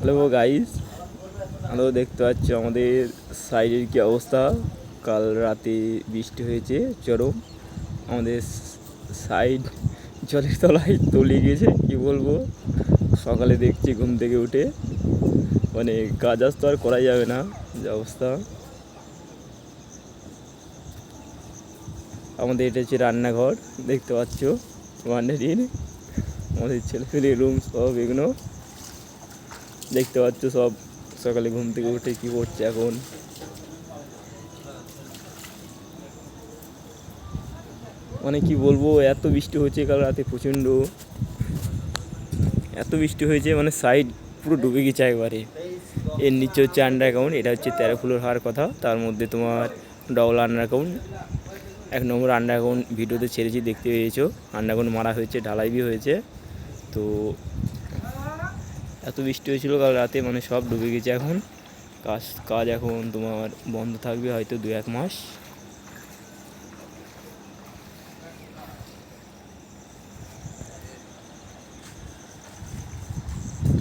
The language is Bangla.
হ্যালো গাইস, হ্যালো, দেখতে পাচ্ছ আমাদের সাইডের কি অবস্থা। কাল রাতে বৃষ্টি হয়েছে চরম। আমাদের সাইড জলের তলায় তলিয়ে গেছে, কি বলবো। সকালে দেখছি ঘুম থেকে উঠে, মানে কাজ আজ তো আর করা যাবে না, যে অবস্থা। আমাদের এটা হচ্ছে রান্নাঘর, দেখতে পাচ্ছ ওয়ান্ডারির আমাদের ছেলেপেলের রুম সব এগুলো দেখতে পাচ্ছ। সব সকালে ঘুম থেকে উঠে কি করছে এখন। মানে কি বলবো, এত বৃষ্টি হয়েছে কাল রাতে, প্রচণ্ড এত বৃষ্টি হয়েছে, মানে সাইড পুরো ডুবে গেছে একবারে। এর নিচে হচ্ছে আন্ডার গ্রাউন্ড, এটা হচ্ছে 13 ফ্লোর হওয়ার কথা, তার মধ্যে তোমার ডবল আন্ডার গ্রাউন্ড। 1 নম্বর আন্ডার গ্রাউন্ড ভিডিওতে ছেড়েছি, দেখতে পেয়েছো। আন্ডার গ্রাউন্ড মারা হয়েছে, ঢালাই বি হয়েছে। তো এত বৃষ্টি হয়েছিল কাল রাতে, মানে সব ডুবে গেছে এখন। কাজ এখন তোমার বন্ধ থাকবে হয়তো 2-1 মাস।